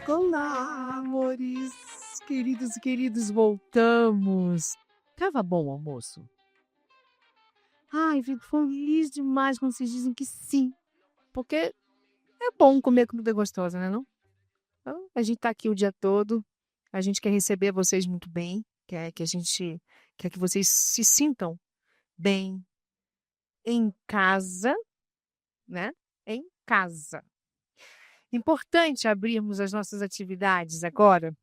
Olá, amores! Queridos e queridos, voltamos. Tava bom o almoço? Ai, fico feliz demais quando vocês dizem que sim, porque é bom comer comida gostosa, né não? Então, a gente tá aqui o dia todo, a gente quer receber vocês muito bem, quer que vocês se sintam bem em casa, né? Em casa. Importante abrirmos as nossas atividades agora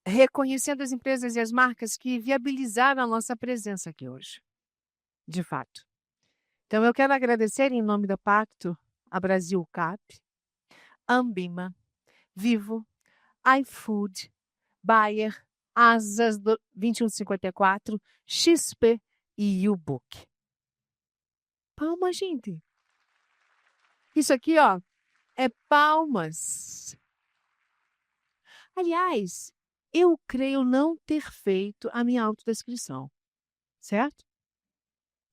reconhecendo as empresas e as marcas que viabilizaram a nossa presença aqui hoje, de fato. Então, eu quero agradecer em nome da Pacto a Brasilcap, Ambima, Vivo, iFood, Bayer, Asas 2154, XP e Ubook. Palmas, gente. Isso aqui, ó, é palmas. Aliás, eu creio não ter feito a minha autodescrição, certo?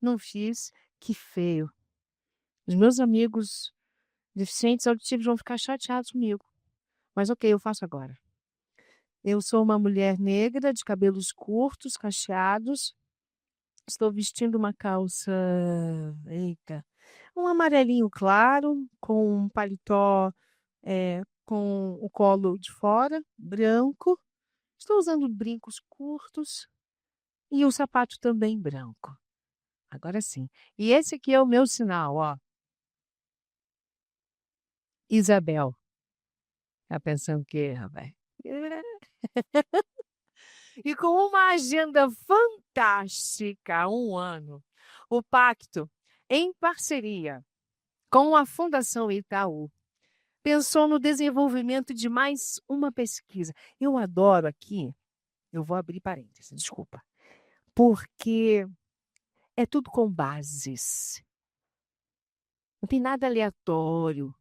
Não fiz, que feio. Os meus amigos deficientes auditivos vão ficar chateados comigo. Mas ok, eu faço agora. Eu sou uma mulher negra de cabelos curtos, cacheados. Estou vestindo uma calça, eita, um amarelinho claro, com um paletó com o colo de fora, branco. Estou usando brincos curtos e o sapato também branco. Agora sim. E esse aqui é o meu sinal, ó. Isabel. Tá pensando o quê, rapaz? E com uma agenda fantástica há um ano, o Pacto, em parceria com a Fundação Itaú, pensou no desenvolvimento de mais uma pesquisa. Eu adoro aqui, eu vou abrir parênteses, desculpa, porque é tudo com bases. Não tem nada aleatório.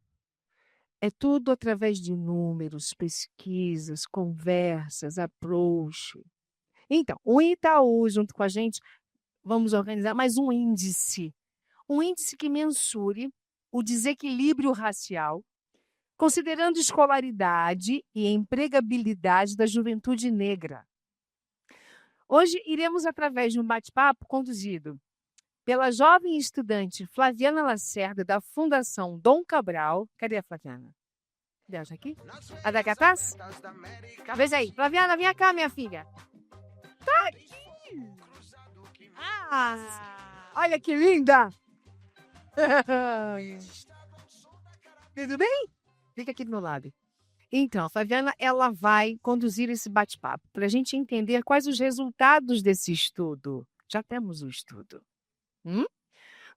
É tudo através de números, pesquisas, conversas, approach. Então, o Itaú, junto com a gente, vamos organizar mais um índice. Um índice que mensure o desequilíbrio racial, considerando escolaridade e empregabilidade da juventude negra. Hoje iremos através de um bate-papo conduzido pela jovem estudante Flaviana Lacerda, da Fundação Dom Cabral. Cadê a Flaviana? Deixa aqui. A da Gatás? Vê aí. Flaviana, vem cá, minha filha. Tá aqui. Ah, olha que linda. Tudo bem? Fica aqui do meu lado. Então, a Flaviana, ela vai conduzir esse bate-papo para a gente entender quais os resultados desse estudo. Já temos o estudo.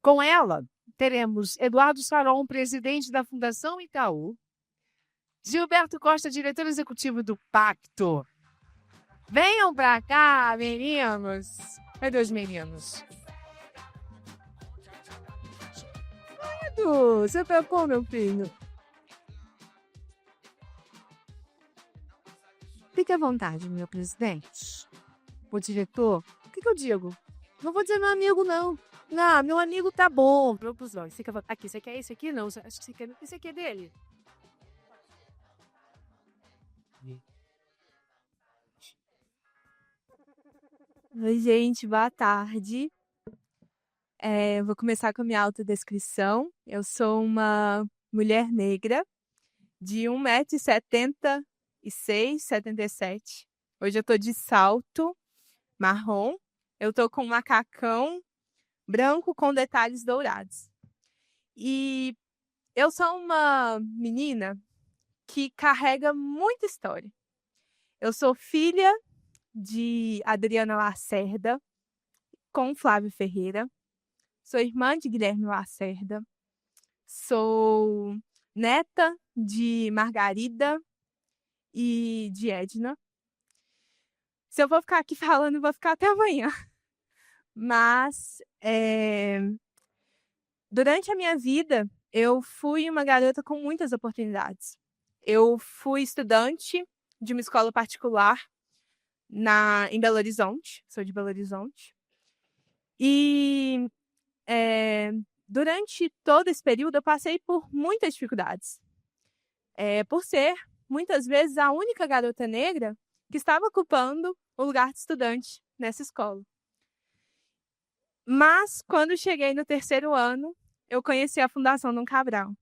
Com ela, teremos Eduardo Saron, presidente da Fundação Itaú, Gilberto Costa, diretor executivo do Pacto. Venham para cá, meninos. Cadê os meninos? Edu, você tá bom, meu filho? Fique à vontade, meu presidente. O diretor, o que eu digo? Não vou dizer meu amigo, não. Não, meu amigo tá bom. Vamos lá. Aqui, você quer esse aqui? Não, acho que esse aqui é dele. Oi, gente, boa tarde. Vou começar com a minha autodescrição. Eu sou uma mulher negra de 1,76 m, 77. Hoje eu tô de salto marrom. Eu tô com um macacão branco com detalhes dourados. E eu sou uma menina que carrega muita história. Eu sou filha de Adriana Lacerda com Flávio Ferreira. Sou irmã de Guilherme Lacerda. Sou neta de Margarida e de Edna. Se eu vou ficar aqui falando, eu vou ficar até amanhã. Mas, durante a minha vida, eu fui uma garota com muitas oportunidades. Eu fui estudante de uma escola particular em Belo Horizonte. Sou de Belo Horizonte. E durante todo esse período, eu passei por muitas dificuldades. Por ser muitas vezes, a única garota negra que estava ocupando o lugar de estudante nessa escola. Mas, quando cheguei no 3º ano, eu conheci a Fundação Dom Cabral.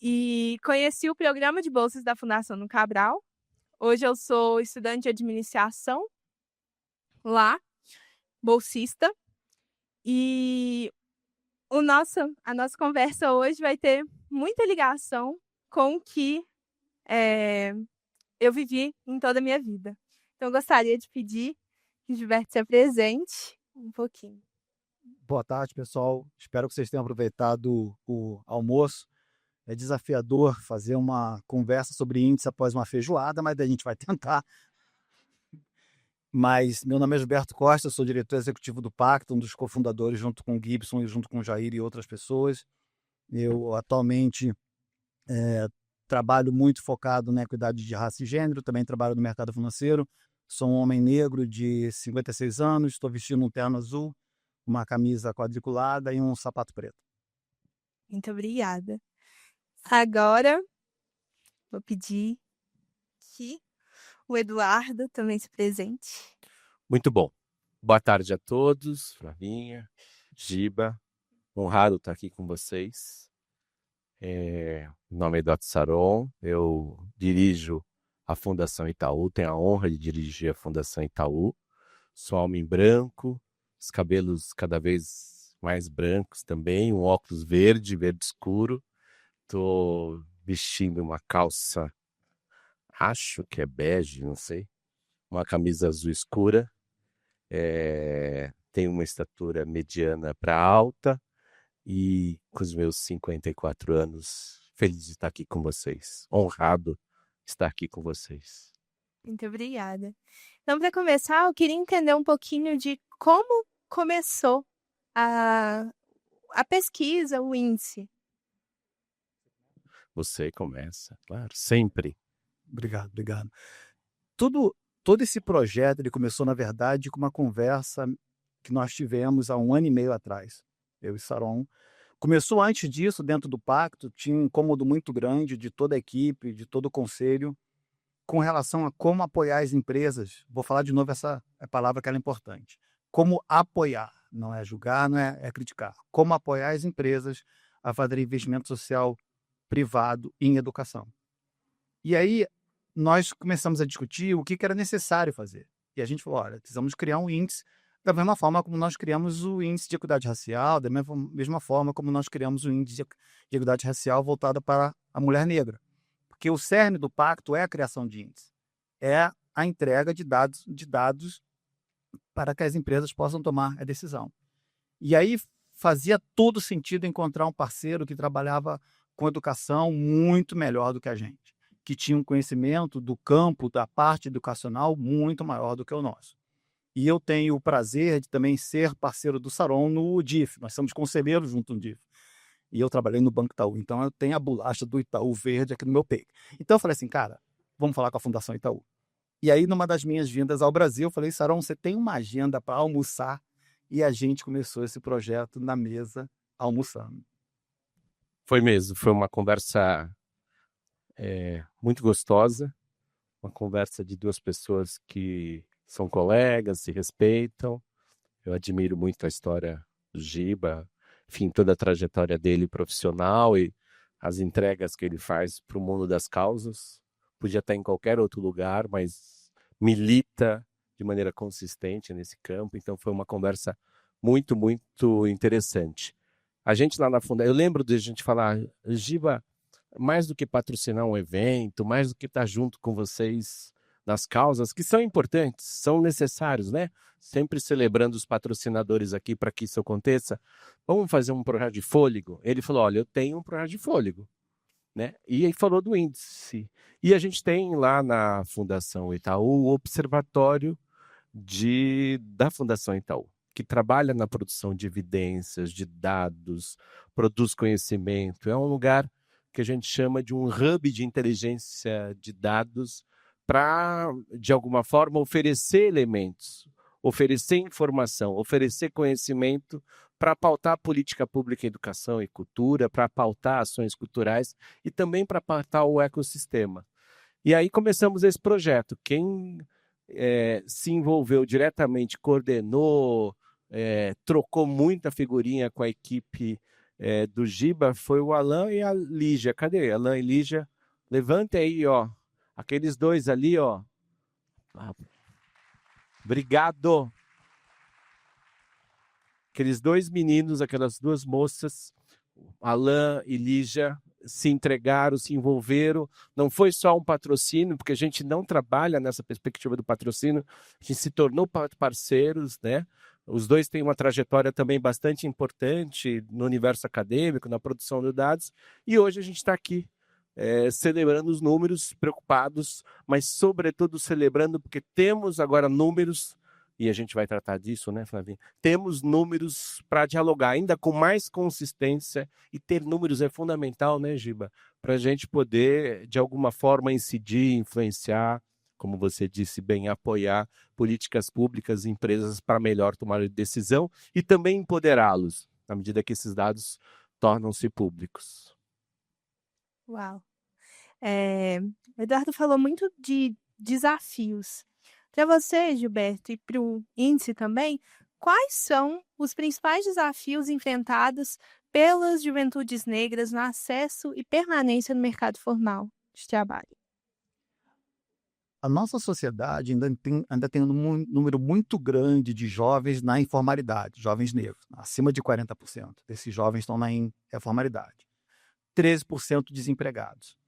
E conheci o programa de bolsas da Fundação Dom Cabral. Hoje eu sou estudante de administração lá, bolsista. E a nossa conversa hoje vai ter muita ligação com o que eu vivi em toda a minha vida. Então, eu gostaria de pedir que o Gilberto se apresente um pouquinho. Boa tarde, pessoal. Espero que vocês tenham aproveitado o almoço. É desafiador fazer uma conversa sobre índice após uma feijoada, mas a gente vai tentar. Mas meu nome é Gilberto Costa, sou diretor executivo do Pacto, um dos cofundadores, junto com o Gibson e junto com o Jair e outras pessoas. Eu atualmente trabalho muito focado na equidade de raça e gênero, também trabalho no mercado financeiro. Sou um homem negro de 56 anos, estou vestindo um terno azul, uma camisa quadriculada e um sapato preto. Muito obrigada. Agora, vou pedir que o Eduardo também se presente. Muito bom. Boa tarde a todos, Flavinha, Giba. Honrado estar aqui com vocês. Meu nome é Eduardo Saron, eu dirijo a Fundação Itaú, tenho a honra de dirigir a Fundação Itaú. Sou homem branco, os cabelos cada vez mais brancos também, um óculos verde escuro. Estou vestindo uma calça, acho que é bege, não sei, uma camisa azul escura. Tenho uma estatura mediana para alta e com os meus 54 anos, feliz de estar aqui com vocês. Honrado estar aqui com vocês. Muito obrigada. Então, para começar, eu queria entender um pouquinho de como começou a pesquisa, o índice. Você começa, claro, sempre. Obrigado. Todo esse projeto ele começou, na verdade, com uma conversa que nós tivemos há 1 ano e meio atrás, eu e Saron. Começou antes disso, dentro do Pacto, tinha um incômodo muito grande de toda a equipe, de todo o conselho, com relação a como apoiar as empresas. Vou falar de novo essa palavra que ela é importante. Como apoiar, não é julgar, não é criticar. Como apoiar as empresas a fazer investimento social privado em educação. E aí nós começamos a discutir o que era necessário fazer. E a gente falou, olha, precisamos criar um índice da mesma forma como nós criamos o índice de equidade racial, da mesma forma como nós criamos o índice de equidade racial voltado para a mulher negra. Porque o cerne do pacto é a criação de índice. É a entrega de dados para que as empresas possam tomar a decisão. E aí fazia todo sentido encontrar um parceiro que trabalhava com educação muito melhor do que a gente, que tinha um conhecimento do campo, da parte educacional muito maior do que o nosso. E eu tenho o prazer de também ser parceiro do Saron no DIF. Nós somos conselheiros junto no DIF. E eu trabalhei no Banco Itaú, então eu tenho a bolacha do Itaú verde aqui no meu peito. Então eu falei assim, cara, vamos falar com a Fundação Itaú. E aí, numa das minhas vindas ao Brasil, eu falei, Saron, você tem uma agenda para almoçar? E a gente começou esse projeto na mesa, almoçando. Foi mesmo, foi uma conversa muito gostosa, uma conversa de 2 pessoas que são colegas, se respeitam. Eu admiro muito a história do Giba, enfim, toda a trajetória dele profissional e as entregas que ele faz para o mundo das causas. Podia estar em qualquer outro lugar, mas milita de maneira consistente nesse campo. Então foi uma conversa muito, muito interessante. A gente lá na Fundação, eu lembro de a gente falar, Giba, mais do que patrocinar um evento, mais do que estar junto com vocês nas causas, que são importantes, são necessários, né? Sempre celebrando os patrocinadores aqui para que isso aconteça. Vamos fazer um projeto de fôlego? Ele falou, olha, eu tenho um projeto de fôlego, né? E aí falou do índice. E a gente tem lá na Fundação Itaú o observatório da Fundação Itaú, que trabalha na produção de evidências, de dados, produz conhecimento. É um lugar que a gente chama de um hub de inteligência de dados para, de alguma forma, oferecer elementos, oferecer informação, oferecer conhecimento para pautar política pública em educação e cultura, para pautar ações culturais e também para pautar o ecossistema. E aí começamos esse projeto. Quem se envolveu diretamente, coordenou, trocou muita figurinha com a equipe do Giba foi o Alan e a Lígia. Cadê? Alan e Lígia, levante aí, ó. Aqueles dois ali, ó. Obrigado. Aqueles dois meninos, aquelas duas moças, Alan e Lígia, se entregaram, se envolveram. Não foi só um patrocínio, porque a gente não trabalha nessa perspectiva do patrocínio, a gente se tornou parceiros, né? Os dois têm uma trajetória também bastante importante no universo acadêmico, na produção de dados, e hoje a gente está aqui celebrando os números, preocupados, mas sobretudo celebrando porque temos agora números, e a gente vai tratar disso, né, Flavinha? Temos números para dialogar ainda com mais consistência, e ter números é fundamental, né, Giba? Para a gente poder, de alguma forma, incidir, influenciar, como você disse bem, apoiar políticas públicas e empresas para melhor tomar decisão e também empoderá-los, à medida que esses dados tornam-se públicos. Uau! O Eduardo falou muito de desafios. Para você, Gilberto, e para o Índice também, quais são os principais desafios enfrentados pelas juventudes negras no acesso e permanência no mercado formal de trabalho? A nossa sociedade ainda tem um número muito grande de jovens na informalidade, jovens negros, acima de 40% desses jovens estão na informalidade. 13% desempregados.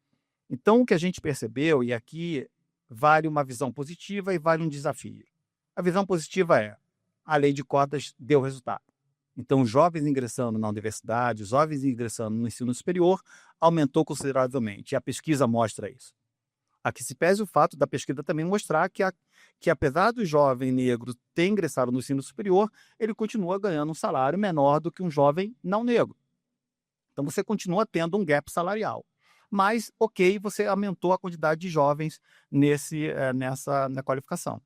Então, o que a gente percebeu, e aqui vale uma visão positiva e vale um desafio. A visão positiva é: a lei de cotas deu resultado. Então, os jovens ingressando na universidade, os jovens ingressando no ensino superior, aumentou consideravelmente, e a pesquisa mostra isso. A que se pese o fato da pesquisa também mostrar que apesar do jovem negro ter ingressado no ensino superior, ele continua ganhando um salário menor do que um jovem não negro. Então, você continua tendo um gap salarial. Mas, ok, você aumentou a quantidade de jovens na qualificação.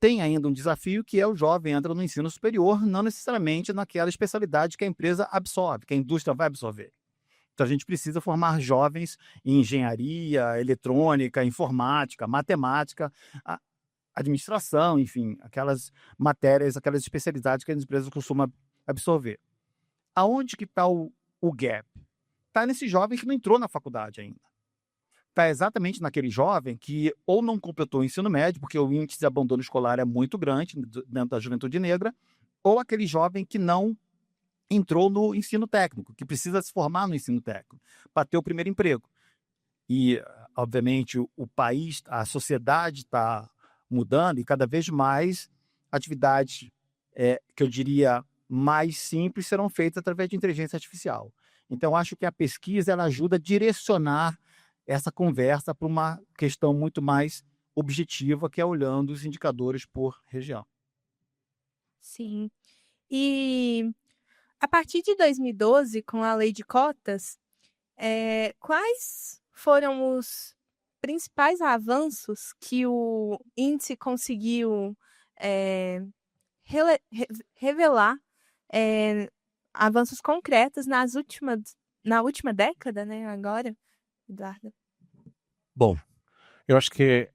Tem ainda um desafio que é o jovem entra no ensino superior, não necessariamente naquela especialidade que a empresa absorve, que a indústria vai absorver. Então, a gente precisa formar jovens em engenharia, eletrônica, informática, matemática, administração, enfim, aquelas matérias, aquelas especialidades que as empresas costumam absorver. Aonde que está o gap? Está nesse jovem que não entrou na faculdade ainda. Está exatamente naquele jovem que ou não completou o ensino médio, porque o índice de abandono escolar é muito grande dentro da juventude negra, ou aquele jovem que não entrou no ensino técnico, que precisa se formar no ensino técnico para ter o primeiro emprego. E, obviamente, o país, a sociedade está mudando e cada vez mais atividades, que eu diria, mais simples serão feitas através de inteligência artificial. Então, acho que a pesquisa ela ajuda a direcionar essa conversa para uma questão muito mais objetiva, que é olhando os indicadores por região. Sim. E a partir de 2012, com a lei de cotas, quais foram os principais avanços que o índice conseguiu revelar, avanços concretos na última década, né? Agora, Eduardo. Bom, eu acho que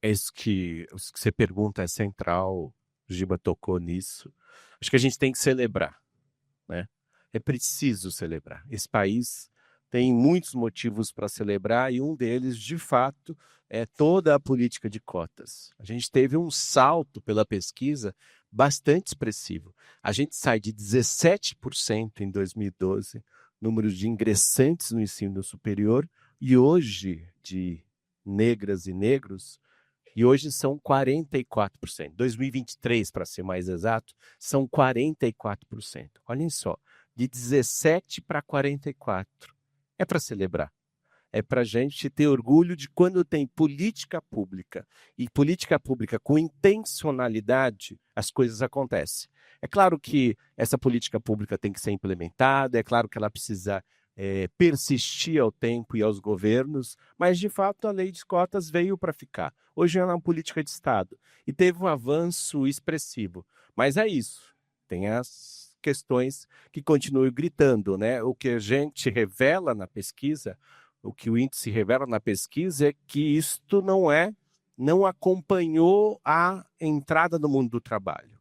isso que você pergunta é central, o Giba tocou nisso. Acho que a gente tem que celebrar, né? É preciso celebrar. Esse país tem muitos motivos para celebrar e um deles, de fato, é toda a política de cotas. A gente teve um salto pela pesquisa bastante expressivo. A gente sai de 17% em 2012, número de ingressantes no ensino superior, e hoje, de negras e negros, e hoje são 44%. 2023, para ser mais exato, são 44%. Olhem só, de 17 para 44. É para celebrar. É para a gente ter orgulho de quando tem política pública. E política pública com intencionalidade, as coisas acontecem. É claro que essa política pública tem que ser implementada, é claro que ela precisa persistir ao tempo e aos governos, mas de fato a lei de cotas veio para ficar. Hoje ela é uma política de Estado e teve um avanço expressivo. Mas é isso, tem as questões que continuam gritando, né? O que a gente revela na pesquisa, o que o índice revela na pesquisa é que isto não acompanhou a entrada no mundo do trabalho.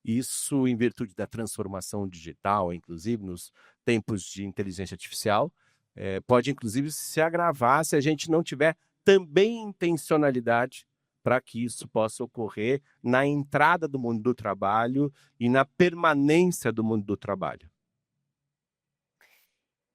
Isso em virtude da transformação digital, inclusive nos tempos de inteligência artificial, pode inclusive se agravar se a gente não tiver também intencionalidade para que isso possa ocorrer na entrada do mundo do trabalho e na permanência do mundo do trabalho.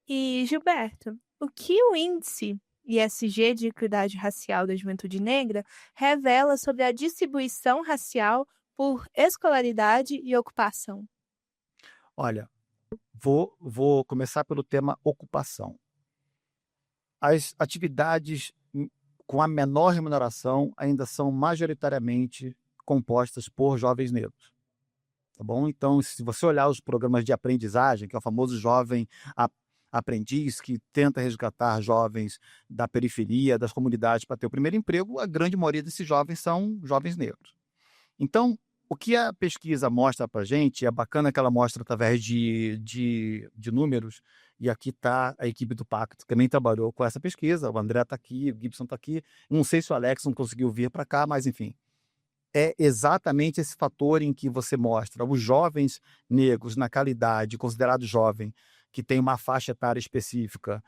E, Gilberto, o que o índice ISG de equidade racial da juventude negra revela sobre a distribuição racial por escolaridade e ocupação? Olha, vou começar pelo tema ocupação. As atividades com a menor remuneração ainda são majoritariamente compostas por jovens negros. Tá bom? Então, se você olhar os programas de aprendizagem, que é o famoso jovem aprendiz, que tenta resgatar jovens da periferia, das comunidades para ter o primeiro emprego, a grande maioria desses jovens são jovens negros. Então, o que a pesquisa mostra para a gente, é bacana que ela mostra através de números, e aqui está a equipe do Pacto, que também trabalhou com essa pesquisa, o André está aqui, o Gibson está aqui, não sei se o Alex não conseguiu vir para cá, mas enfim. É exatamente esse fator em que você mostra os jovens negros naquela idade, considerado jovem, que tem uma faixa etária específica.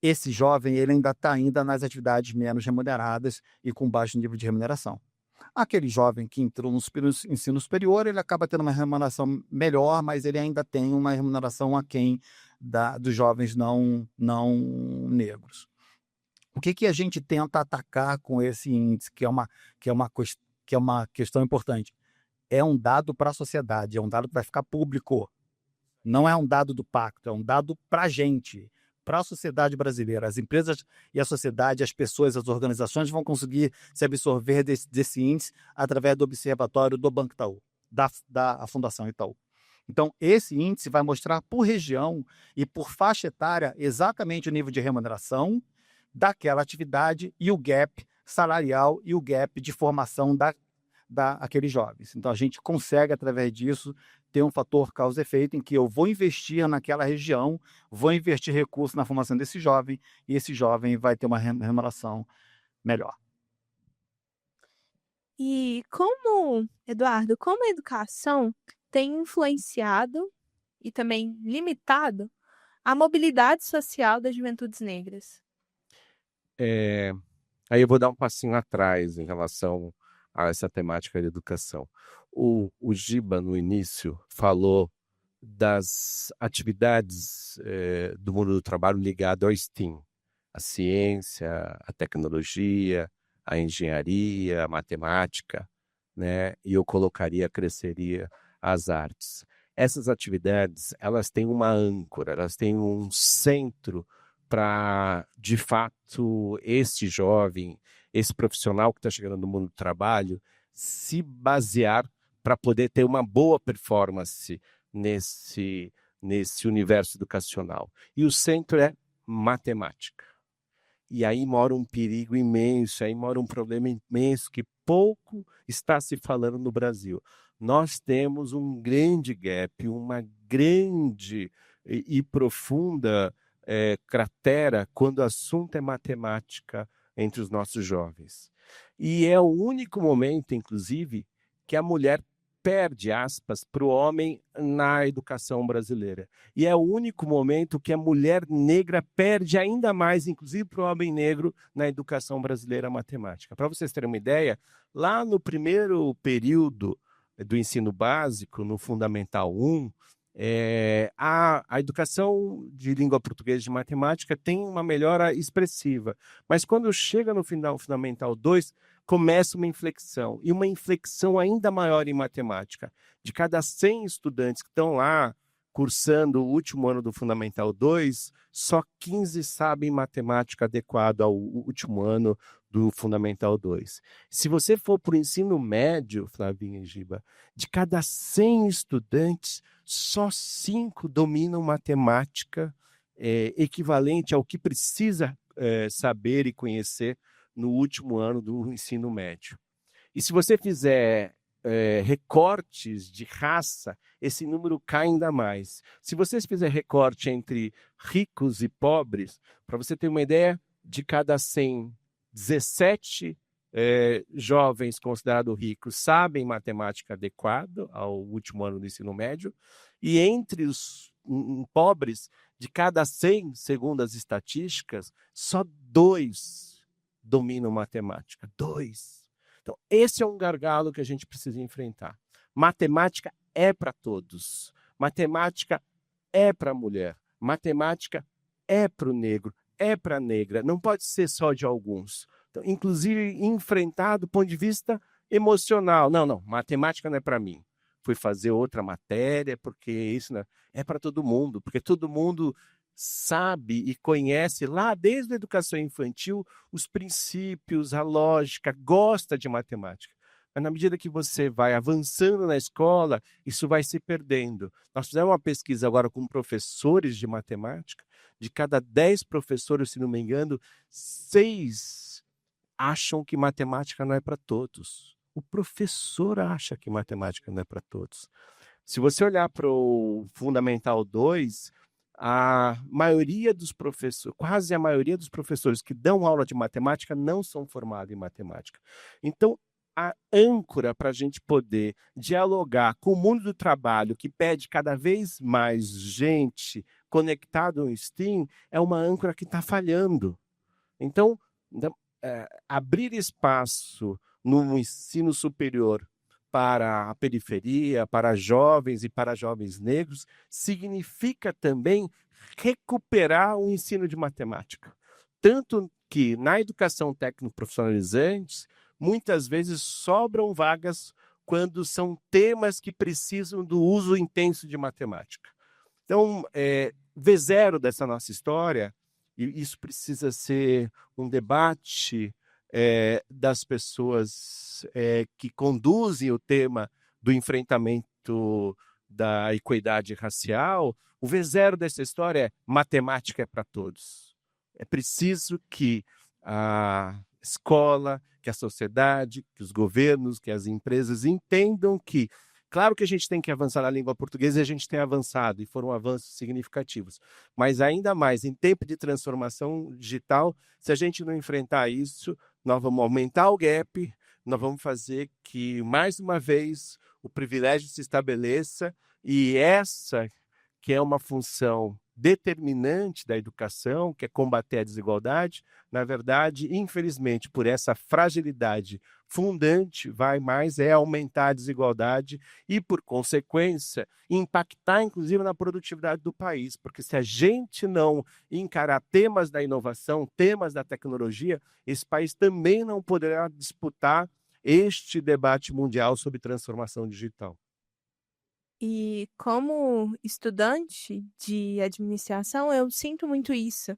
Esse jovem ele ainda está nas atividades menos remuneradas e com baixo nível de remuneração. Aquele jovem que entrou no ensino superior, ele acaba tendo uma remuneração melhor, mas ele ainda tem uma remuneração aquém dos jovens não negros. O que a gente tenta atacar com esse índice, que é uma questão importante? É um dado para a sociedade, é um dado que vai ficar público. Não é um dado do Pacto, é um dado para a gente, para a sociedade brasileira. As empresas e a sociedade, as pessoas, as organizações vão conseguir se absorver desse índice através do observatório do Banco Itaú, da Fundação Itaú. Então, esse índice vai mostrar por região e por faixa etária exatamente o nível de remuneração daquela atividade e o gap salarial e o gap de formação daqueles jovens. Então, a gente consegue, através disso, ter um fator causa-efeito em que eu vou investir naquela região, vou investir recursos na formação desse jovem e esse jovem vai ter uma remuneração melhor. E Eduardo, como a educação tem influenciado e também limitado a mobilidade social das juventudes negras? Aí eu vou dar um passinho atrás em relação a essa temática de educação. O Giba, no início, falou das atividades do mundo do trabalho ligado ao STEAM, a ciência, a tecnologia, a engenharia, a matemática, né? E eu acresceria as artes. Essas atividades, elas têm uma âncora, elas têm um centro para, de fato, esse jovem, esse profissional que está chegando no mundo do trabalho, se basear para poder ter uma boa performance nesse universo educacional. E o centro é matemática. E aí mora um perigo imenso, aí mora um problema imenso que pouco está se falando no Brasil. Nós temos um grande gap, uma grande e profunda cratera quando o assunto é matemática entre os nossos jovens. E é o único momento, inclusive, que a mulher perde, aspas, para o homem na educação brasileira. E é o único momento que a mulher negra perde ainda mais, inclusive para o homem negro, na educação brasileira matemática. Para vocês terem uma ideia, lá no primeiro período do ensino básico, no Fundamental 1, a educação de língua portuguesa e de matemática tem uma melhora expressiva. Mas quando chega no final Fundamental 2, começa uma inflexão, e uma inflexão ainda maior em matemática. De cada 100 estudantes que estão lá cursando o último ano do Fundamental 2, só 15 sabem matemática adequada ao último ano do Fundamental 2. Se você for para o ensino médio, Flavinha e Giba, de cada 100 estudantes, só 5 dominam matemática equivalente ao que precisa saber e conhecer no último ano do ensino médio. E se você fizer recortes de raça, esse número cai ainda mais. Se vocês fizerem recorte entre ricos e pobres, para você ter uma ideia, de cada 100, 17 jovens considerados ricos sabem matemática adequada ao último ano do ensino médio, e entre os pobres, de cada 100, segundo as estatísticas, só 2 dominam matemática. 2. Então, esse é um gargalo que a gente precisa enfrentar. Matemática é para todos. Matemática é para a mulher. Matemática é para o negro, é para a negra. Não pode ser só de alguns. Então, inclusive, enfrentar do ponto de vista emocional. Não, matemática não é para mim. Fui fazer outra matéria, porque isso não é para todo mundo, porque todo mundo sabe e conhece lá desde a educação infantil os princípios, a lógica, gosta de matemática. Mas na medida que você vai avançando na escola, isso vai se perdendo. Nós fizemos uma pesquisa agora com professores de matemática. De cada 10 professores, se não me engano, 6 acham que matemática não é para todos. O professor acha que matemática não é para todos. Se você olhar para o Fundamental 2, a maioria dos professores, quase a maioria dos professores que dão aula de matemática não são formados em matemática. Então, a âncora para a gente poder dialogar com o mundo do trabalho, que pede cada vez mais gente conectada no STEAM, é uma âncora que está falhando. Então, abrir espaço no ensino superior para a periferia, para jovens e para jovens negros, significa também recuperar o ensino de matemática. Tanto que na educação técnico-profissionalizante, muitas vezes sobram vagas quando são temas que precisam do uso intenso de matemática. Então, V0 dessa nossa história, e isso precisa ser um debate das pessoas que conduzem o tema do enfrentamento da equidade racial, o V0 dessa história é matemática é para todos. É preciso que a escola, que a sociedade, que os governos, que as empresas entendam que, claro que a gente tem que avançar na língua portuguesa e a gente tem avançado, e foram avanços significativos, mas ainda mais, em tempo de transformação digital, se a gente não enfrentar isso, nós vamos aumentar o gap, nós vamos fazer que, mais uma vez, o privilégio se estabeleça, e essa, que é uma função determinante da educação, que é combater a desigualdade, na verdade, infelizmente, por essa fragilidade fundante, vai mais aumentar a desigualdade e, por consequência, impactar, inclusive, na produtividade do país. Porque se a gente não encarar temas da inovação, temas da tecnologia, esse país também não poderá disputar este debate mundial sobre transformação digital. E como estudante de administração, eu sinto muito isso.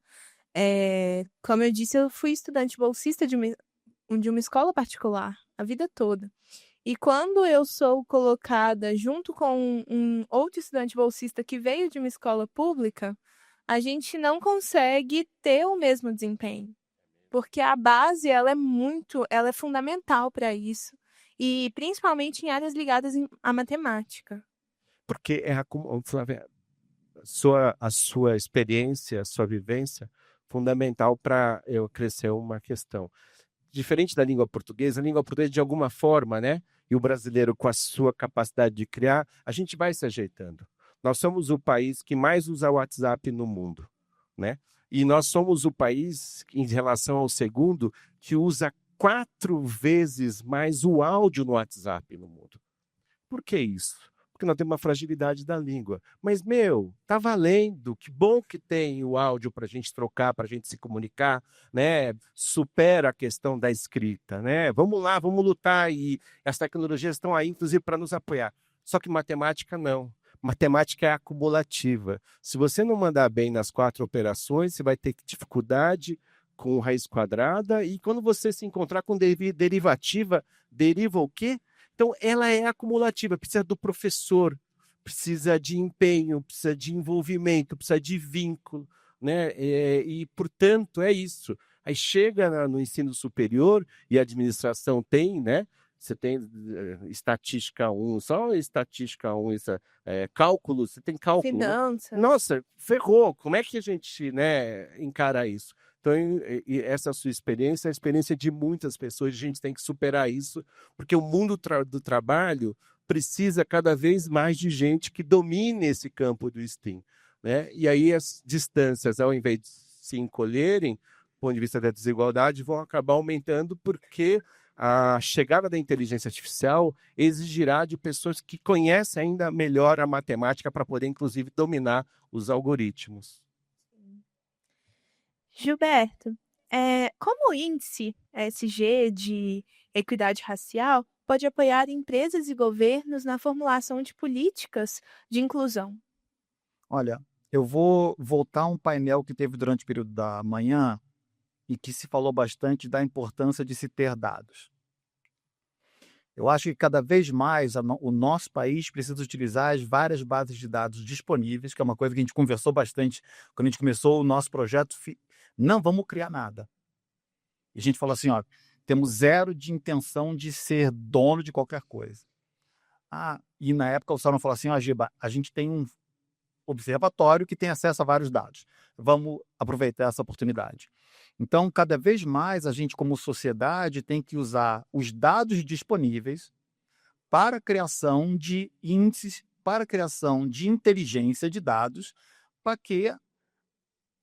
Como eu disse, eu fui estudante bolsista de uma escola particular a vida toda. E quando eu sou colocada junto com um outro estudante bolsista que veio de uma escola pública, a gente não consegue ter o mesmo desempenho. Porque a base, ela é fundamental para isso. E principalmente em áreas ligadas à matemática. Porque a sua experiência, a sua vivência, fundamental para eu crescer uma questão. Diferente da língua portuguesa, a língua portuguesa, de alguma forma, né? E o brasileiro, com a sua capacidade de criar, a gente vai se ajeitando. Nós somos o país que mais usa o WhatsApp no mundo, né? E nós somos o país, em relação ao segundo, que usa 4 vezes mais o áudio no WhatsApp no mundo. Por que isso? Porque nós temos uma fragilidade da língua. Mas, tá valendo, que bom que tem o áudio para a gente trocar, para a gente se comunicar, né? Supera a questão da escrita, né? Vamos lá, vamos lutar, e as tecnologias estão aí, inclusive, para nos apoiar. Só que matemática não. Matemática é acumulativa. Se você não mandar bem nas 4 operações, você vai ter dificuldade com raiz quadrada, e quando você se encontrar com derivativa, deriva o quê? Então, ela é acumulativa, precisa do professor, precisa de empenho, precisa de envolvimento, precisa de vínculo, né? E, portanto, é isso. Aí chega no ensino superior, e a administração tem, né, você tem estatística 1, só estatística 1, cálculo, você tem cálculo. Finanças. Nossa, ferrou. Como é que a gente, encara isso? Então, essa sua experiência é a experiência de muitas pessoas. A gente tem que superar isso, porque o mundo do trabalho precisa cada vez mais de gente que domine esse campo do STEAM, né? E aí as distâncias, ao invés de se encolherem, do ponto de vista da desigualdade, vão acabar aumentando, porque a chegada da inteligência artificial exigirá de pessoas que conhecem ainda melhor a matemática para poder, inclusive, dominar os algoritmos. Gilberto, como o índice ESG de equidade racial pode apoiar empresas e governos na formulação de políticas de inclusão? Olha, eu vou voltar a um painel que teve durante o período da manhã e que se falou bastante da importância de se ter dados. Eu acho que cada vez mais o nosso país precisa utilizar as várias bases de dados disponíveis, que é uma coisa que a gente conversou bastante quando a gente começou o nosso projeto. Não vamos criar nada. E a gente falou assim, temos zero de intenção de ser dono de qualquer coisa. E na época o Sarão falou assim, Giba, a gente tem um observatório que tem acesso a vários dados. Vamos aproveitar essa oportunidade. Então, cada vez mais, a gente, como sociedade, tem que usar os dados disponíveis para a criação de índices, para a criação de inteligência de dados, para que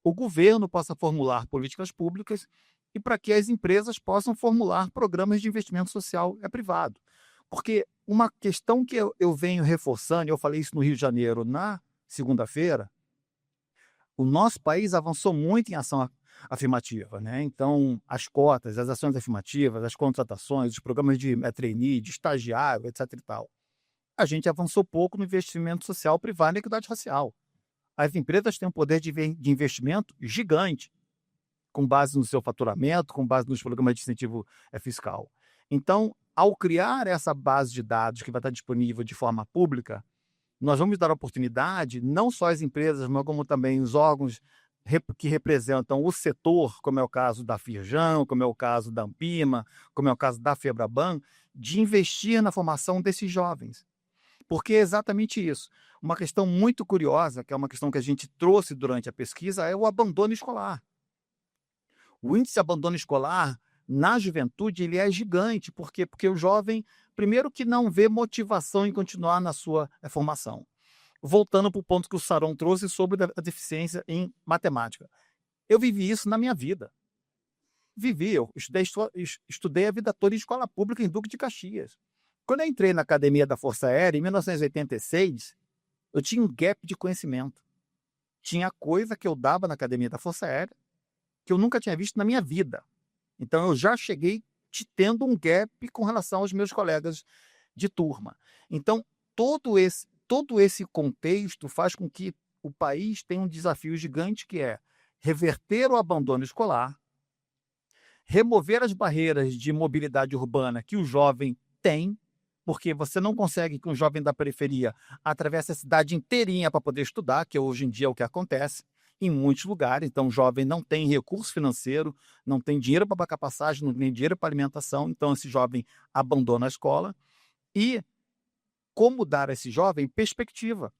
o governo possa formular políticas públicas e para que as empresas possam formular programas de investimento social privado. Porque uma questão que eu venho reforçando, e eu falei isso no Rio de Janeiro na segunda-feira, o nosso país avançou muito em ação afirmativa, né? Então, as cotas, as ações afirmativas, as contratações, os programas de trainee, de estagiário, etc. e tal. A gente avançou pouco no investimento social privado e equidade racial. As empresas têm um poder de investimento gigante, com base no seu faturamento, com base nos programas de incentivo fiscal. Então, ao criar essa base de dados que vai estar disponível de forma pública, nós vamos dar oportunidade, não só às empresas, mas como também os órgãos que representam o setor, como é o caso da Firjan, como é o caso da Ampima, como é o caso da Febraban, de investir na formação desses jovens. Porque é exatamente isso. Uma questão muito curiosa, que é uma questão que a gente trouxe durante a pesquisa, é o abandono escolar. O índice de abandono escolar na juventude ele é gigante. Por quê? Porque o jovem, primeiro, que não vê motivação em continuar na sua formação. Voltando para o ponto que o Sarão trouxe sobre a deficiência em matemática. Eu vivi isso na minha vida. Eu estudei a vida toda em escola pública em Duque de Caxias. Quando eu entrei na Academia da Força Aérea, em 1986, eu tinha um gap de conhecimento. Tinha coisa que eu dava na Academia da Força Aérea que eu nunca tinha visto na minha vida. Então, eu já cheguei tendo um gap com relação aos meus colegas de turma. Então, todo esse contexto faz com que o país tenha um desafio gigante, que é reverter o abandono escolar, remover as barreiras de mobilidade urbana que o jovem tem, porque você não consegue que um jovem da periferia atravesse a cidade inteirinha para poder estudar, que hoje em dia é o que acontece em muitos lugares. Então, o jovem não tem recurso financeiro, não tem dinheiro para pagar passagem, não tem dinheiro para alimentação, então esse jovem abandona a escola. E como dar a esse jovem perspectiva.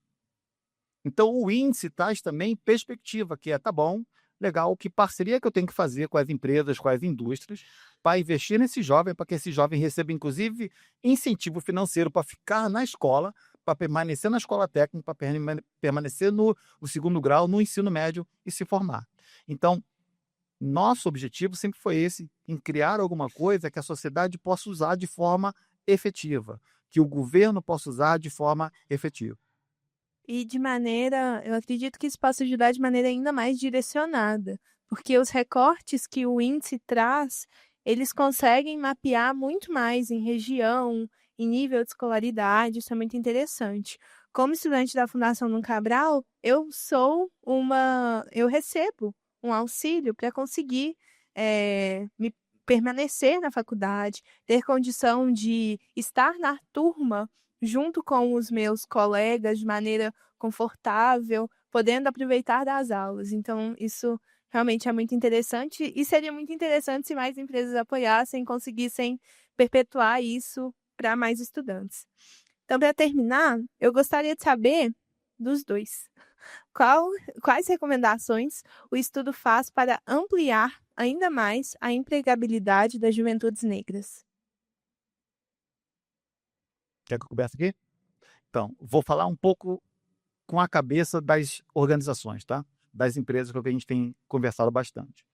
Então, o índice traz também perspectiva, que tá bom, legal, que parceria que eu tenho que fazer com as empresas, com as indústrias, para investir nesse jovem, para que esse jovem receba, inclusive, incentivo financeiro para ficar na escola, para permanecer na escola técnica, para permanecer no segundo grau, no ensino médio e se formar. Então, nosso objetivo sempre foi esse, em criar alguma coisa que a sociedade possa usar de forma efetiva, que o governo possa usar de forma efetiva. E eu acredito que isso possa ajudar de maneira ainda mais direcionada, porque os recortes que o índice traz, eles conseguem mapear muito mais em região, em nível de escolaridade, isso é muito interessante. Como estudante da Fundação Dom Cabral, eu recebo um auxílio para conseguir permanecer na faculdade, ter condição de estar na turma junto com os meus colegas de maneira confortável, podendo aproveitar das aulas. Então, isso realmente é muito interessante e seria muito interessante se mais empresas apoiassem, conseguissem perpetuar isso para mais estudantes. Então, para terminar, eu gostaria de saber dos dois. Quais recomendações o estudo faz para ampliar ainda mais a empregabilidade das juventudes negras? Quer que eu comece aqui? Então, vou falar um pouco com a cabeça das organizações, tá? Das empresas, que é o que a gente tem conversado bastante.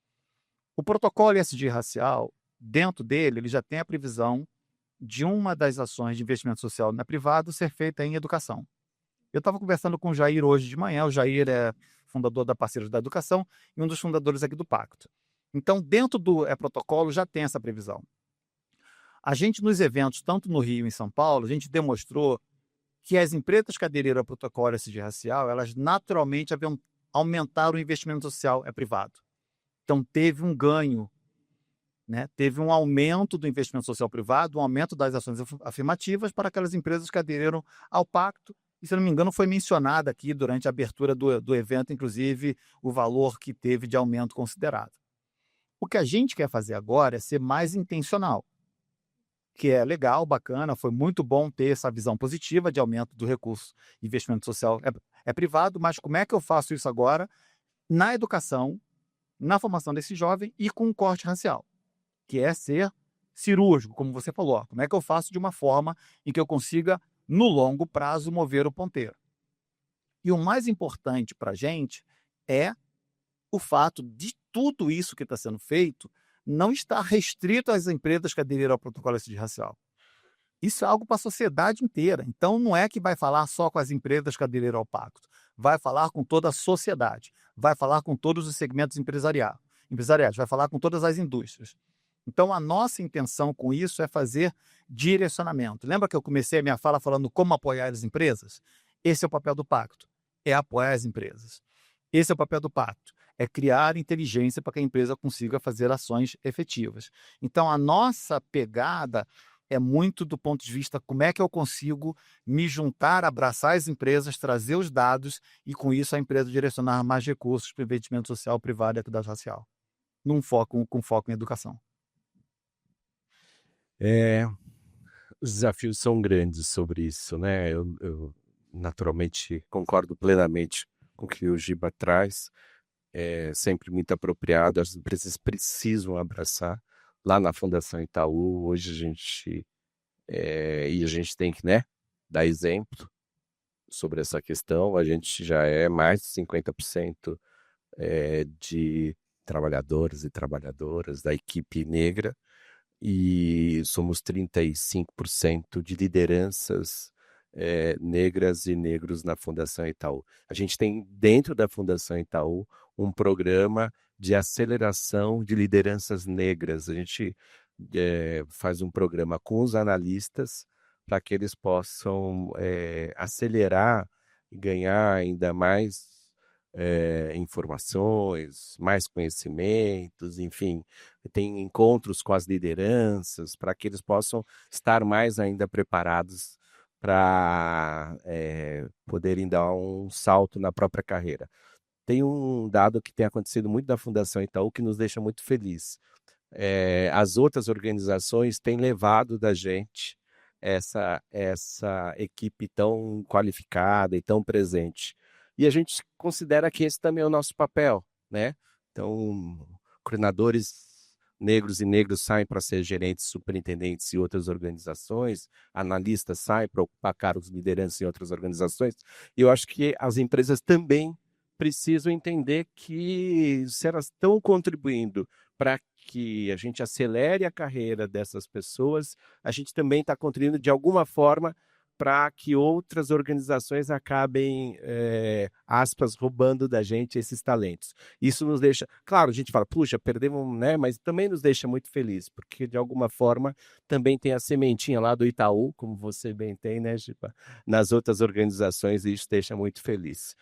O protocolo ESG racial, dentro dele, ele já tem a previsão de uma das ações de investimento social na privado ser feita em educação. Eu estava conversando com o Jair hoje de manhã. O Jair é fundador da Parceiros da Educação e um dos fundadores aqui do Pacto. Então, dentro do protocolo já tem essa previsão. A gente, nos eventos, tanto no Rio e em São Paulo, a gente demonstrou que as empresas que aderiram ao protocolo ESG racial, elas naturalmente aumentaram o investimento social privado. Então, teve um ganho, né? Teve um aumento do investimento social privado, um aumento das ações afirmativas para aquelas empresas que aderiram ao pacto. E, se não me engano, foi mencionado aqui durante a abertura do evento, inclusive, o valor que teve de aumento considerado. O que a gente quer fazer agora é ser mais intencional, que é legal, bacana, foi muito bom ter essa visão positiva de aumento do recurso. Investimento social é privado, mas como é que eu faço isso agora na educação, na formação desse jovem e com um corte racial, que é ser cirúrgico, como você falou. Como é que eu faço de uma forma em que eu consiga, no longo prazo, mover o ponteiro? E o mais importante para a gente é o fato de tudo isso que está sendo feito não estar restrito às empresas que aderiram ao protocolo ESG racial. Isso é algo para a sociedade inteira. Então, não é que vai falar só com as empresas que aderiram ao pacto. Vai falar com toda a sociedade. Vai falar com todos os segmentos empresariais. Vai falar com todas as indústrias. Então, a nossa intenção com isso é fazer direcionamento. Lembra que eu comecei a minha fala falando como apoiar as empresas? Esse é o papel do pacto, é apoiar as empresas. Esse é o papel do pacto, é criar inteligência para que a empresa consiga fazer ações efetivas. Então, a nossa pegada é muito do ponto de vista como é que eu consigo me juntar, abraçar as empresas, trazer os dados e, com isso, a empresa direcionar mais recursos para o investimento social, privado e equidade racial, com foco em educação. Os desafios são grandes sobre isso, né? Eu naturalmente concordo plenamente com o que o Giba traz. É sempre muito apropriado, as empresas precisam abraçar. Lá na Fundação Itaú, hoje a gente tem que, né, dar exemplo sobre essa questão. A gente já é mais de 50% de trabalhadores e trabalhadoras da equipe negra, e somos 35% de lideranças negras e negros na Fundação Itaú. A gente tem, dentro da Fundação Itaú, um programa de aceleração de lideranças negras. A gente faz um programa com os analistas para que eles possam acelerar e ganhar ainda mais informações, mais conhecimentos, enfim, tem encontros com as lideranças para que eles possam estar mais ainda preparados para poderem dar um salto na própria carreira. Tem um dado que tem acontecido muito da Fundação Itaú que nos deixa muito feliz. As outras organizações têm levado da gente essa equipe tão qualificada e tão presente. E a gente considera que esse também é o nosso papel, né? Então, coordenadores negros e negros saem para ser gerentes, superintendentes em outras organizações, analistas saem para ocupar cargos de liderança em outras organizações. E eu acho que as empresas também precisam entender que, se elas estão contribuindo para que a gente acelere a carreira dessas pessoas, a gente também está contribuindo de alguma forma para que outras organizações acabem, aspas, roubando da gente esses talentos. Isso nos deixa... Claro, a gente fala, puxa, perdemos, né? Mas também nos deixa muito feliz, porque, de alguma forma, também tem a sementinha lá do Itaú, como você bem tem, né, Giba? Nas outras organizações, e isso deixa muito feliz.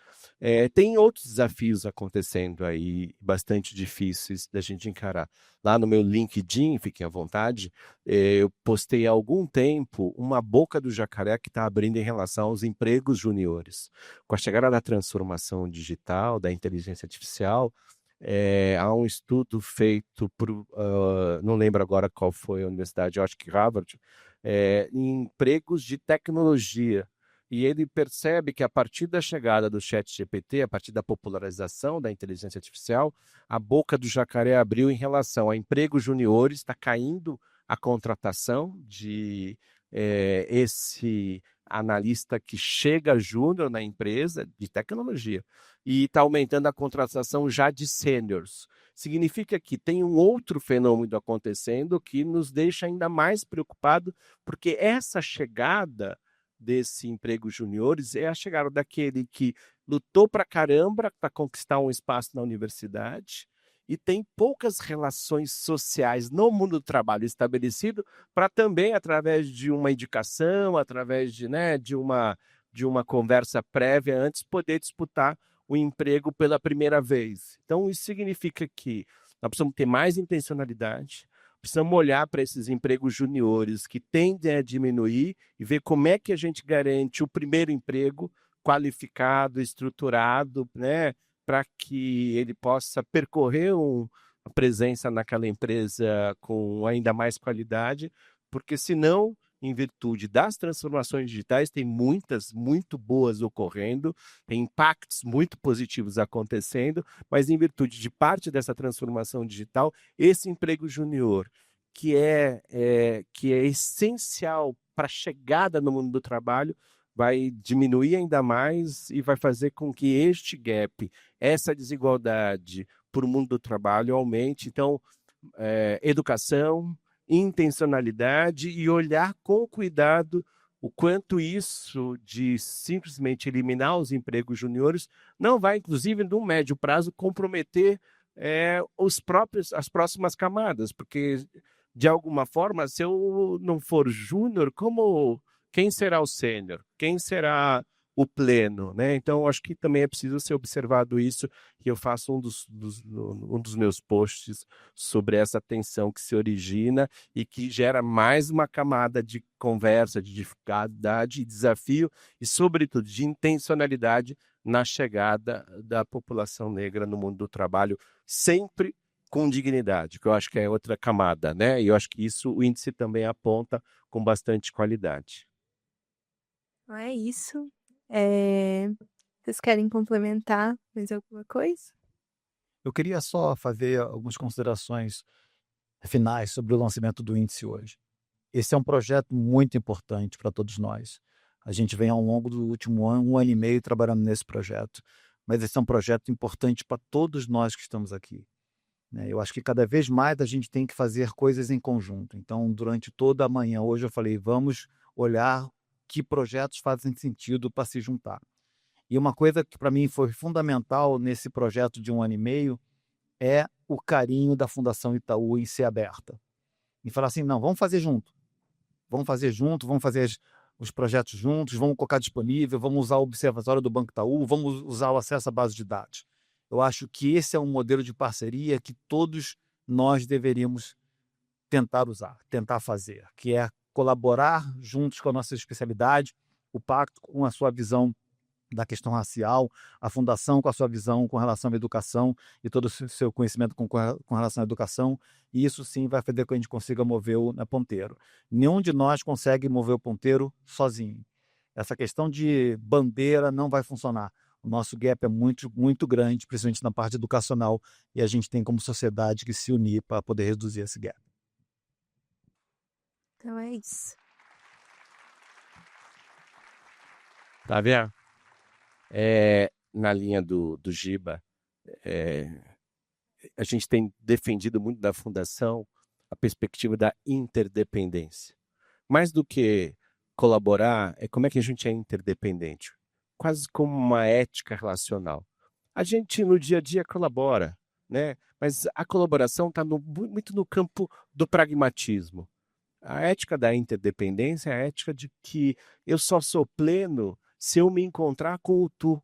Tem outros desafios acontecendo aí, bastante difíceis da gente encarar. Lá no meu LinkedIn, fiquem à vontade, eu postei há algum tempo uma boca do jacaré que está abrindo em relação aos empregos juniores. Com a chegada da transformação digital, da inteligência artificial, Há um estudo feito por, não lembro agora qual foi a universidade, eu acho que Harvard, em empregos de tecnologia. E ele percebe que a partir da chegada do ChatGPT, a partir da popularização da inteligência artificial, a boca do jacaré abriu em relação a empregos juniores, está caindo a contratação de esse analista que chega júnior na empresa de tecnologia e está aumentando a contratação já de sêniors. Significa que tem um outro fenômeno acontecendo que nos deixa ainda mais preocupados, porque essa chegada desse emprego juniores é a chegada daquele que lutou para caramba para conquistar um espaço na universidade e tem poucas relações sociais no mundo do trabalho estabelecido para também, através de uma indicação, através de uma conversa prévia antes, poder disputar o emprego pela primeira vez. Então, isso significa que nós precisamos ter mais intencionalidade, precisamos olhar para esses empregos juniores que tendem a diminuir e ver como é que a gente garante o primeiro emprego qualificado, estruturado, né, para que ele possa percorrer uma presença naquela empresa com ainda mais qualidade, porque senão, em virtude das transformações digitais, tem muitas muito boas ocorrendo, tem impactos muito positivos acontecendo, mas em virtude de parte dessa transformação digital, esse emprego júnior, que é essencial para a chegada no mundo do trabalho, vai diminuir ainda mais e vai fazer com que este gap, essa desigualdade para o mundo do trabalho aumente. Então, educação, intencionalidade e olhar com cuidado o quanto isso de simplesmente eliminar os empregos juniores não vai, inclusive, no médio prazo, comprometer as próximas camadas, porque, de alguma forma, se eu não for júnior, quem será o sênior? Quem será o pleno? Né? Então, acho que também é preciso ser observado isso, e eu faço um dos meus posts sobre essa tensão que se origina e que gera mais uma camada de conversa, de dificuldade, de desafio e, sobretudo, de intencionalidade na chegada da população negra no mundo do trabalho, sempre com dignidade, que eu acho que é outra camada, né? E eu acho que isso o índice também aponta com bastante qualidade. Não é isso. Vocês querem complementar mais alguma coisa? Eu queria só fazer algumas considerações finais sobre o lançamento do índice hoje. Esse é um projeto muito importante para todos nós. A gente vem ao longo do último ano, 1 ano e meio, trabalhando nesse projeto, mas esse é um projeto importante para todos nós que estamos aqui, né? Eu acho que cada vez mais a gente tem que fazer coisas em conjunto. Então, durante toda a manhã hoje eu falei, vamos olhar que projetos fazem sentido para se juntar. E uma coisa que para mim foi fundamental nesse projeto de 1 ano e meio é o carinho da Fundação Itaú em ser aberta. E falar assim, não, vamos fazer junto, vamos fazer os projetos juntos, vamos colocar disponível, vamos usar o observatório do Banco Itaú, vamos usar o acesso à base de dados. Eu acho que esse é um modelo de parceria que todos nós deveríamos tentar usar, tentar fazer, que é colaborar juntos com a nossa especialidade, o pacto com a sua visão da questão racial, a fundação com a sua visão com relação à educação e todo o seu conhecimento com relação à educação, e isso sim vai fazer com que a gente consiga mover o ponteiro. Nenhum de nós consegue mover o ponteiro sozinho. Essa questão de bandeira não vai funcionar. O nosso gap é muito, muito grande, principalmente na parte educacional, e a gente tem como sociedade que se unir para poder reduzir esse gap. Então é isso. Tá vendo? Na linha do Giba, a gente tem defendido muito da Fundação a perspectiva da interdependência. Mais do que colaborar, é como é que a gente é interdependente. Quase como uma ética relacional. A gente, no dia a dia, colabora, né? Mas a colaboração está muito no campo do pragmatismo. A ética da interdependência é a ética de que eu só sou pleno se eu me encontrar com o tu.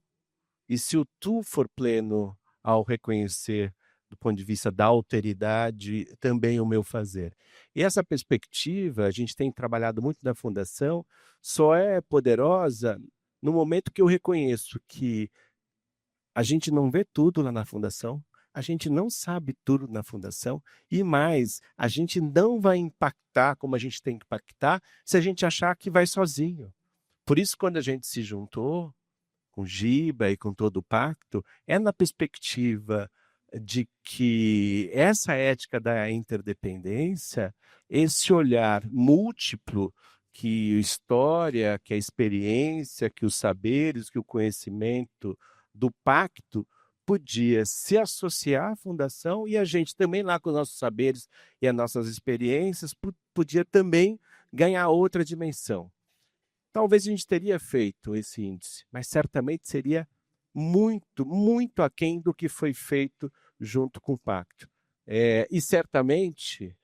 E se o tu for pleno ao reconhecer, do ponto de vista da alteridade, também o meu fazer. E essa perspectiva, a gente tem trabalhado muito na Fundação, só é poderosa no momento que eu reconheço que a gente não vê tudo lá na Fundação, a gente não sabe tudo na fundação e mais, a gente não vai impactar como a gente tem que impactar se a gente achar que vai sozinho. Por isso, quando a gente se juntou com o Giba e com todo o pacto, é na perspectiva de que essa ética da interdependência, esse olhar múltiplo que a história, que a experiência, que os saberes, que o conhecimento do pacto podia se associar à fundação e a gente também lá com os nossos saberes e as nossas experiências podia também ganhar outra dimensão. Talvez a gente teria feito esse índice, mas certamente seria muito, muito aquém do que foi feito junto com o pacto. E certamente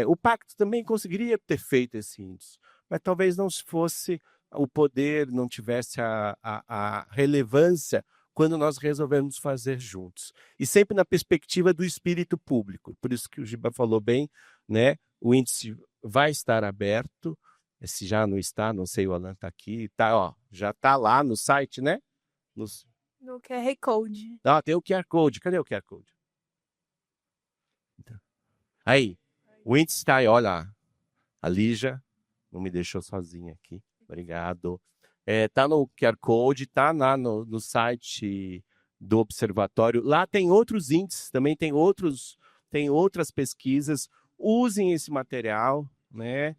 o pacto também conseguiria ter feito esse índice, mas talvez não fosse o poder, não tivesse a relevância quando nós resolvemos fazer juntos. E sempre na perspectiva do espírito público. Por isso que o Giba falou bem, né? O índice vai estar aberto. Se já não está, não sei, o Alan está aqui, tá, ó, já está lá no site, né? No QR Code. Ah, tem o QR Code. Cadê o QR Code? Aí, o índice está aí, olha, a Lígia não me deixou sozinha aqui. Obrigado. Tá no QR Code, tá lá no site do Observatório. Lá tem outros índices, também tem outras pesquisas. Usem esse material, né?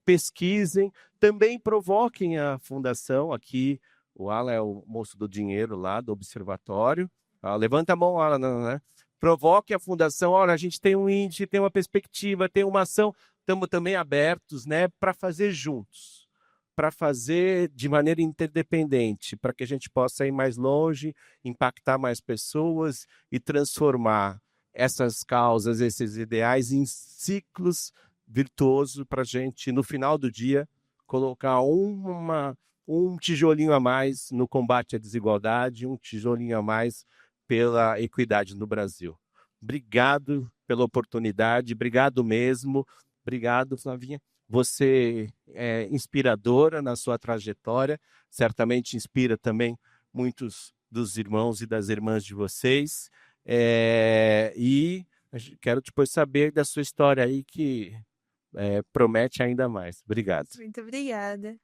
Pesquisem, também provoquem a fundação aqui. O Alan é o moço do dinheiro lá do Observatório. Levanta a mão, Alan, né? Provoque a fundação. Olha, a gente tem um índice, tem uma perspectiva, tem uma ação. Estamos também abertos, né, para fazer juntos, para fazer de maneira interdependente, para que a gente possa ir mais longe, impactar mais pessoas e transformar essas causas, esses ideais em ciclos virtuosos para a gente, no final do dia, colocar um tijolinho a mais no combate à desigualdade, um tijolinho a mais pela equidade no Brasil. Obrigado pela oportunidade, obrigado mesmo. Obrigado, Flavinha. Você é inspiradora na sua trajetória, certamente inspira também muitos dos irmãos e das irmãs de vocês. E quero depois saber da sua história aí, que promete ainda mais. Obrigado. Muito obrigada.